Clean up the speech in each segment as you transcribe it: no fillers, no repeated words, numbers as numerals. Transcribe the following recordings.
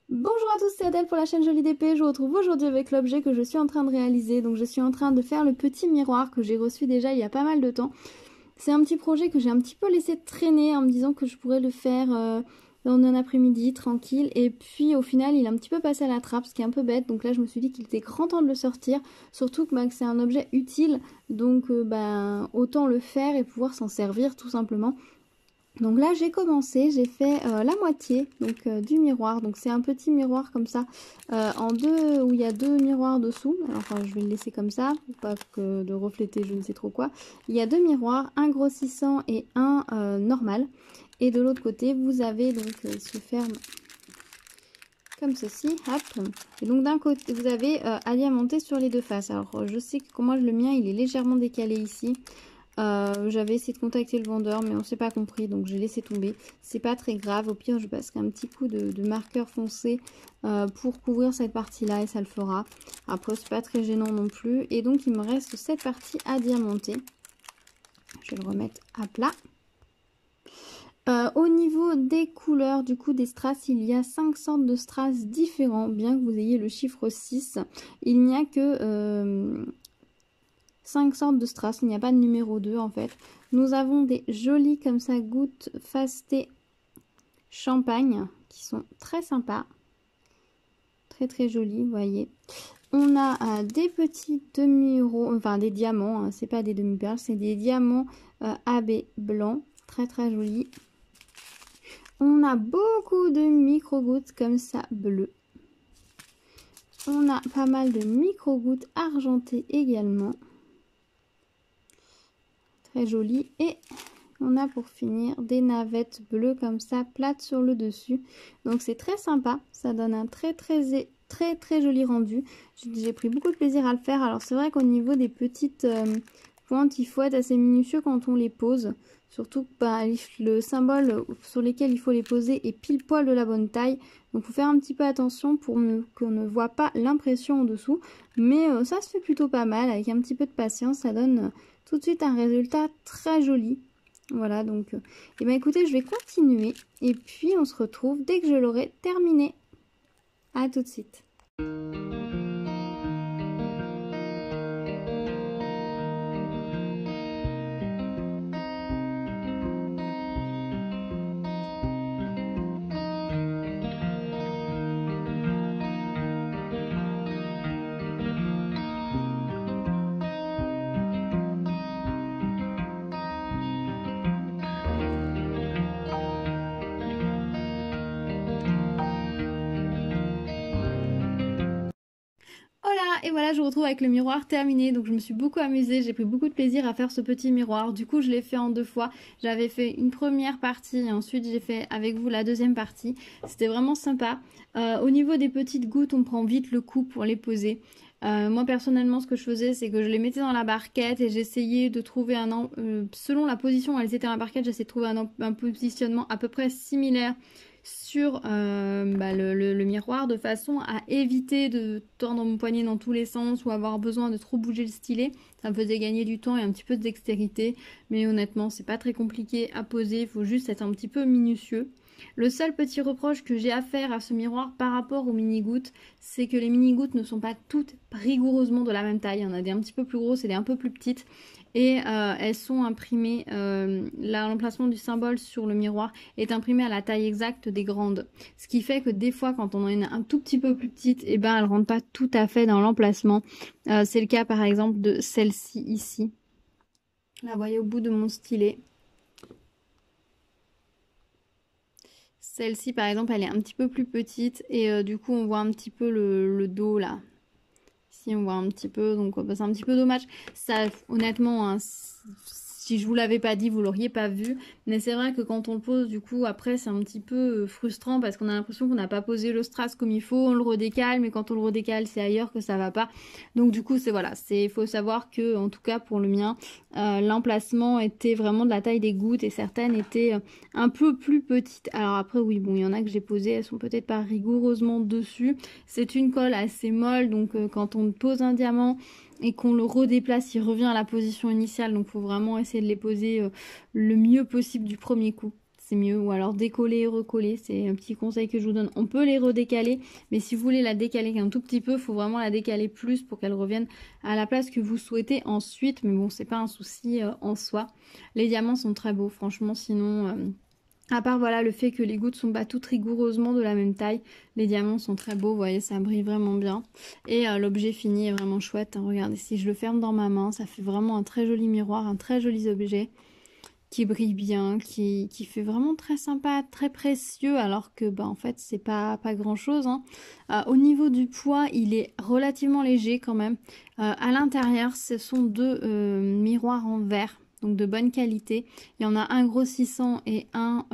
Bonjour à tous, c'est Adèle pour la chaîne Jolie d'épée. Je vous retrouve aujourd'hui avec l'objet que je suis en train de réaliser. Donc je suis en train de faire le petit miroir que j'ai reçu déjà il y a pas mal de temps. C'est un petit projet que j'ai un petit peu laissé traîner en me disant que je pourrais le faire dans un après-midi tranquille. Et puis au final il a un petit peu passé à la trappe, ce qui est un peu bête. Donc là je me suis dit qu'il était grand temps de le sortir. Surtout que c'est un objet utile. Donc autant le faire et pouvoir s'en servir tout simplement. Donc là j'ai commencé, j'ai fait la moitié du miroir. Donc c'est un petit miroir comme ça en deux, où il y a deux miroirs dessous. Alors je vais le laisser comme ça pour pas que de refléter je ne sais trop quoi. Il y a deux miroirs, un grossissant et un normal. Et de l'autre côté vous avez donc il se ferme comme ceci, hop. Et donc d'un côté vous avez à diamanter sur les deux faces. Alors je sais que moi le mien il est légèrement décalé ici. J'avais essayé de contacter le vendeur mais on s'est pas compris, donc j'ai laissé tomber. C'est pas très grave, au pire je passerai un petit coup de marqueur foncé pour couvrir cette partie là et ça le fera. Après c'est pas très gênant non plus. Et donc il me reste cette partie à diamanter. Je vais le remettre à plat. Au niveau des couleurs, du coup des strass, il y a 5 sortes de strass différents, bien que vous ayez le chiffre 6. Il n'y a que 5 sortes de strass, il n'y a pas de numéro 2 en fait. Nous avons des jolis comme ça gouttes fasté champagne qui sont très sympas. Très très jolis, vous voyez. On a des petits demi-euros, enfin des diamants, hein, c'est pas des demi-perles, c'est des diamants AB blancs, très très jolis. On a beaucoup de micro-gouttes comme ça bleues. On a pas mal de micro-gouttes argentées également. Très joli. Et on a pour finir des navettes bleues comme ça, plates sur le dessus. Donc c'est très sympa. Ça donne un très joli rendu. J'ai pris beaucoup de plaisir à le faire. Alors c'est vrai qu'au niveau des petites pointes, il faut être assez minutieux quand on les pose. Surtout que le symbole sur lequel il faut les poser est pile poil de la bonne taille. Donc il faut faire un petit peu attention pour qu'on ne voit pas l'impression en dessous. Mais ça se fait plutôt pas mal. Avec un petit peu de patience, ça donne tout de suite un résultat très joli. Voilà, donc et ben écoutez, je vais continuer. Et puis on se retrouve dès que je l'aurai terminé. À tout de suite. Voilà, et voilà, je vous retrouve avec le miroir terminé. Donc je me suis beaucoup amusée, j'ai pris beaucoup de plaisir à faire ce petit miroir. Du coup je l'ai fait en deux fois. J'avais fait une première partie et ensuite j'ai fait avec vous la deuxième partie. C'était vraiment sympa. Au niveau des petites gouttes, on prend vite le coup pour les poser. Moi personnellement ce que je faisais c'est que je les mettais dans la barquette et j'essayais de trouver selon la position où elles étaient dans la barquette, j'essayais de trouver un positionnement à peu près similaire sur le miroir de façon à éviter de tordre mon poignet dans tous les sens ou avoir besoin de trop bouger le stylet. Ça me faisait gagner du temps et un petit peu de dextérité, mais honnêtement c'est pas très compliqué à poser, il faut juste être un petit peu minutieux. Le seul petit reproche que j'ai à faire à ce miroir par rapport aux mini-gouttes, c'est que les mini-gouttes ne sont pas toutes rigoureusement de la même taille. Il y en a des un petit peu plus grosses et des un peu plus petites. Et elles sont imprimées, l'emplacement du symbole sur le miroir est imprimé à la taille exacte des grandes. Ce qui fait que des fois quand on en a une un tout petit peu plus petite, et ben elles ne rentrent pas tout à fait dans l'emplacement. C'est le cas par exemple de celle-ci ici. Là vous voyez au bout de mon stylet. Celle-ci par exemple elle est un petit peu plus petite et du coup on voit un petit peu le dos là. Ici on voit un petit peu, donc c'est un petit peu dommage. Ça honnêtement, hein, si je vous l'avais pas dit vous l'auriez pas vu. Mais c'est vrai que quand on le pose du coup après c'est un petit peu frustrant parce qu'on a l'impression qu'on n'a pas posé le strass comme il faut. On le redécale mais quand on le redécale c'est ailleurs que ça va pas. Donc du coup c'est voilà, il faut savoir que en tout cas pour le mien l'emplacement était vraiment de la taille des gouttes et certaines étaient un peu plus petites. Alors après oui bon il y en a que j'ai posées, elles sont peut-être pas rigoureusement dessus. C'est une colle assez molle donc quand on pose un diamant et qu'on le redéplace, il revient à la position initiale. Donc il faut vraiment essayer de les poser le mieux possible du premier coup. c'est mieux. Ou alors décoller et recoller, c'est un petit conseil que je vous donne. On peut les redécaler, mais si vous voulez la décaler un tout petit peu, il faut vraiment la décaler plus pour qu'elle revienne à la place que vous souhaitez ensuite. Mais bon, c'est pas un souci en soi. Les diamants sont très beaux, franchement, sinon... à part voilà le fait que les gouttes sont pas toutes rigoureusement de la même taille, les diamants sont très beaux, vous voyez ça brille vraiment bien. Et l'objet fini est vraiment chouette, hein. Regardez, si je le ferme dans ma main, ça fait vraiment un très joli miroir, un très joli objet qui brille bien, qui fait vraiment très sympa, très précieux, alors que en fait c'est pas grand chose, hein. Au niveau du poids, il est relativement léger quand même. À l'intérieur, ce sont deux miroirs en verre, donc de bonne qualité. Il y en a un grossissant et un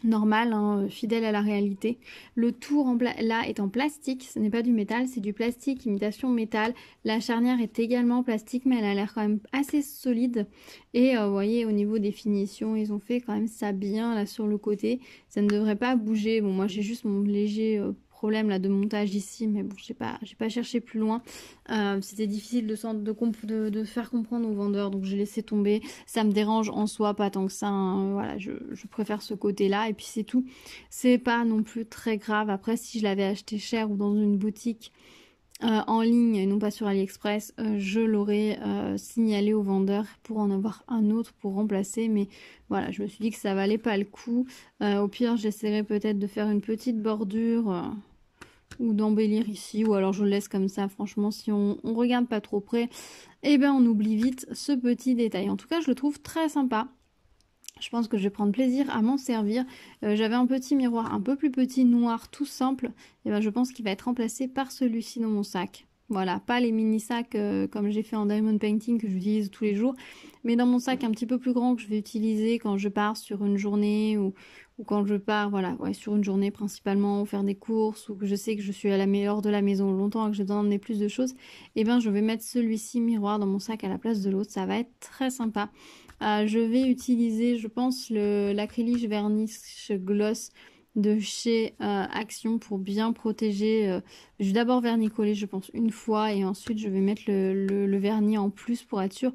normal, hein, fidèle à la réalité. Le tout là est en plastique, ce n'est pas du métal, c'est du plastique imitation métal. La charnière est également plastique, mais elle a l'air quand même assez solide. Et vous voyez, au niveau des finitions, ils ont fait quand même ça bien là sur le côté. Ça ne devrait pas bouger. Bon, moi j'ai juste mon léger problème là de montage ici, mais bon, j'ai pas cherché plus loin. C'était difficile de faire comprendre aux vendeurs, donc j'ai laissé tomber. Ça me dérange en soi pas tant que ça, hein. Voilà, je préfère ce côté là et puis c'est tout. C'est pas non plus très grave. Après, si je l'avais acheté cher ou dans une boutique en ligne et non pas sur AliExpress, je l'aurais signalé au vendeur pour en avoir un autre pour remplacer, mais voilà, je me suis dit que ça valait pas le coup. Au pire, j'essaierai peut-être de faire une petite bordure ou d'embellir ici, ou alors je le laisse comme ça. Franchement, si on regarde pas trop près, eh ben on oublie vite ce petit détail. En tout cas, je le trouve très sympa. Je pense que je vais prendre plaisir à m'en servir. J'avais un petit miroir un peu plus petit, noir, tout simple. Et ben je pense qu'il va être remplacé par celui-ci dans mon sac. Voilà, pas les mini sacs comme j'ai fait en diamond painting que j'utilise tous les jours, mais dans mon sac un petit peu plus grand que je vais utiliser quand je pars sur une journée ou quand je pars, voilà, ouais, sur une journée principalement, ou faire des courses, ou que je sais que je suis à la meilleure de la maison longtemps et que j'ai besoin d'emmener plus de choses, et ben je vais mettre celui-ci miroir dans mon sac à la place de l'autre. Ça va être très sympa. Je vais utiliser, je pense, l'acrylique vernish gloss de chez Action pour bien protéger. Je vais d'abord vernicoller, je pense, une fois et ensuite je vais mettre le vernis en plus pour être sûr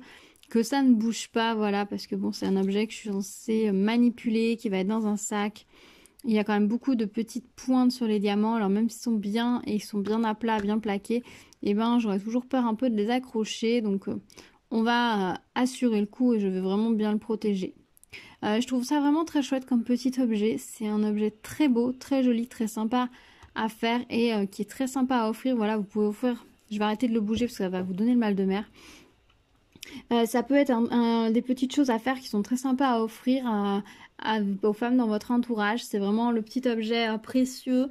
que ça ne bouge pas. Voilà, parce que bon, c'est un objet que je suis censée manipuler, qui va être dans un sac. Il y a quand même beaucoup de petites pointes sur les diamants, alors même s'ils sont bien et ils sont bien à plat, bien plaqués, et ben j'aurais toujours peur un peu de les accrocher, donc on va assurer le coup et je vais vraiment bien le protéger. Je trouve ça vraiment très chouette comme petit objet. C'est un objet très beau, très joli, très sympa à faire et qui est très sympa à offrir. Voilà, vous pouvez offrir... Je vais arrêter de le bouger parce que ça va vous donner le mal de mer. Ça peut être des petites choses à faire qui sont très sympas à offrir aux femmes dans votre entourage. C'est vraiment le petit objet précieux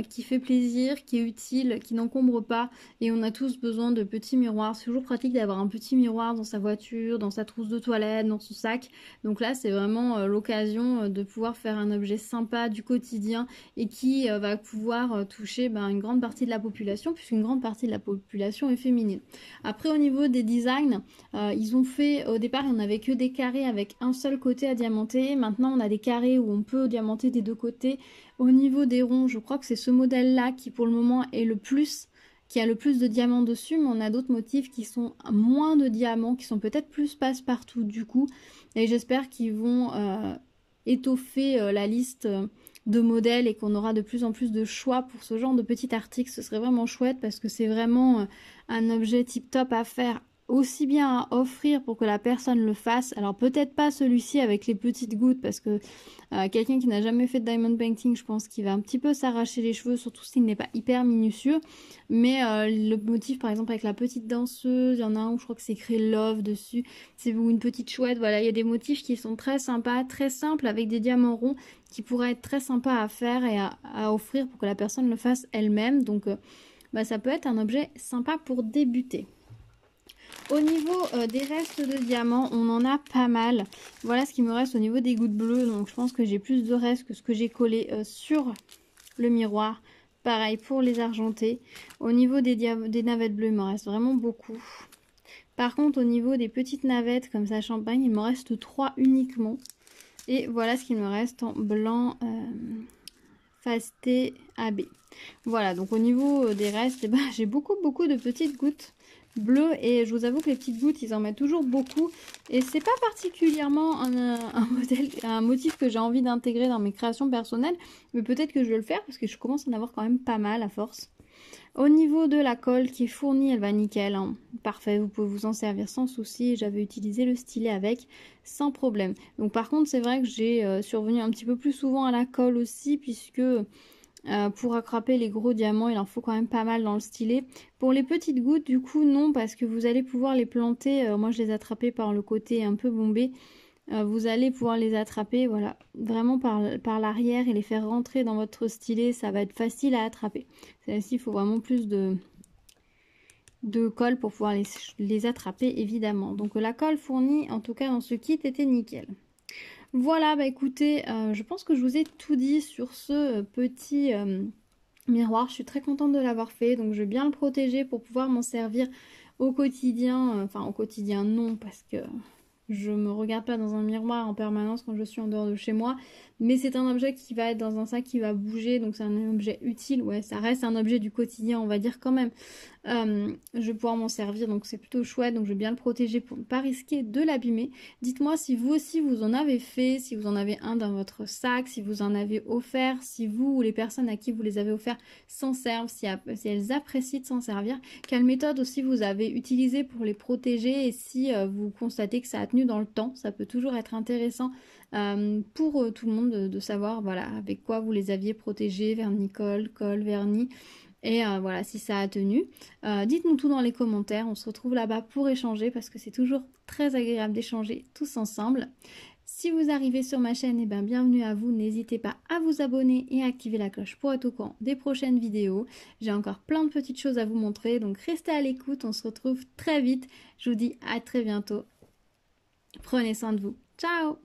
qui fait plaisir, qui est utile, qui n'encombre pas. Et on a tous besoin de petits miroirs. C'est toujours pratique d'avoir un petit miroir dans sa voiture, dans sa trousse de toilette, dans son sac. Donc là, c'est vraiment l'occasion de pouvoir faire un objet sympa du quotidien et qui va pouvoir toucher une grande partie de la population, puisqu'une grande partie de la population est féminine. Après, au niveau des designs, ils ont fait, au départ, il n'y en avait que des carrés avec un seul côté à diamanter. Maintenant, on a des carrés où on peut diamanter des deux côtés. Au niveau des ronds, je crois que c'est ce modèle-là qui, pour le moment, est qui a le plus de diamants dessus. Mais on a d'autres motifs qui sont moins de diamants, qui sont peut-être plus passe-partout du coup. Et j'espère qu'ils vont étoffer la liste de modèles et qu'on aura de plus en plus de choix pour ce genre de petit article. Ce serait vraiment chouette parce que c'est vraiment un objet tip-top à faire, aussi bien à offrir pour que la personne le fasse. Alors peut-être pas celui-ci avec les petites gouttes parce que quelqu'un qui n'a jamais fait de diamond painting, je pense qu'il va un petit peu s'arracher les cheveux, surtout s'il n'est pas hyper minutieux. Mais le motif par exemple avec la petite danseuse, il y en a un où je crois que c'est écrit love dessus, c'est une petite chouette. Voilà, il y a des motifs qui sont très sympas, très simples avec des diamants ronds qui pourraient être très sympas à faire et à offrir pour que la personne le fasse elle-même. Donc ça peut être un objet sympa pour débuter. Au niveau des restes de diamants, on en a pas mal. Voilà ce qui me reste au niveau des gouttes bleues. Donc je pense que j'ai plus de restes que ce que j'ai collé sur le miroir. Pareil pour les argentés. Au niveau des navettes bleues, il me reste vraiment beaucoup. Par contre, au niveau des petites navettes comme ça champagne, il me reste 3 uniquement. Et voilà ce qu'il me reste en blanc fasté AB. Voilà, donc au niveau des restes, j'ai beaucoup de petites gouttes. bleu et je vous avoue que les petites gouttes ils en mettent toujours beaucoup et c'est pas particulièrement un motif que j'ai envie d'intégrer dans mes créations personnelles, mais peut-être que je vais le faire parce que je commence à en avoir quand même pas mal à force. Au niveau de la colle qui est fournie, elle va nickel, hein. Parfait, vous pouvez vous en servir sans souci. J'avais utilisé le stylet avec sans problème. Donc par contre c'est vrai que j'ai survenu un petit peu plus souvent à la colle aussi puisque pour attraper les gros diamants, il en faut quand même pas mal dans le stylet. Pour les petites gouttes, du coup, non, parce que vous allez pouvoir les planter. Moi, je les ai attrapées par le côté un peu bombé. Vous allez pouvoir les attraper, voilà, vraiment par l'arrière et les faire rentrer dans votre stylet. Ça va être facile à attraper. Celle-ci, il faut vraiment plus de colle pour pouvoir les attraper, évidemment. Donc la colle fournie, en tout cas dans ce kit, était nickel. Voilà, bah écoutez, je pense que je vous ai tout dit sur ce petit miroir. Je suis très contente de l'avoir fait, donc je vais bien le protéger pour pouvoir m'en servir au quotidien. Enfin, au quotidien, non, parce que je me regarde pas dans un miroir en permanence quand je suis en dehors de chez moi. Mais c'est un objet qui va être dans un sac qui va bouger, donc c'est un objet utile. Ouais, ça reste un objet du quotidien, on va dire quand même. Je vais pouvoir m'en servir, donc c'est plutôt chouette, donc je vais bien le protéger pour ne pas risquer de l'abîmer. Dites-moi si vous aussi vous en avez fait, si vous en avez un dans votre sac, si vous en avez offert, si vous ou les personnes à qui vous les avez offerts s'en servent, si elles apprécient de s'en servir, quelle méthode aussi vous avez utilisée pour les protéger et si vous constatez que ça a tenu dans le temps. Ça peut toujours être intéressant pour tout le monde de savoir voilà, avec quoi vous les aviez protégés, vernis-colle, colle, vernis. Et voilà, si ça a tenu. Dites-nous tout dans les commentaires. On se retrouve là-bas pour échanger parce que c'est toujours très agréable d'échanger tous ensemble. Si vous arrivez sur ma chaîne, eh bien, bienvenue à vous. N'hésitez pas à vous abonner et à activer la cloche pour être au courant des prochaines vidéos. J'ai encore plein de petites choses à vous montrer. Donc restez à l'écoute. On se retrouve très vite. Je vous dis à très bientôt. Prenez soin de vous. Ciao!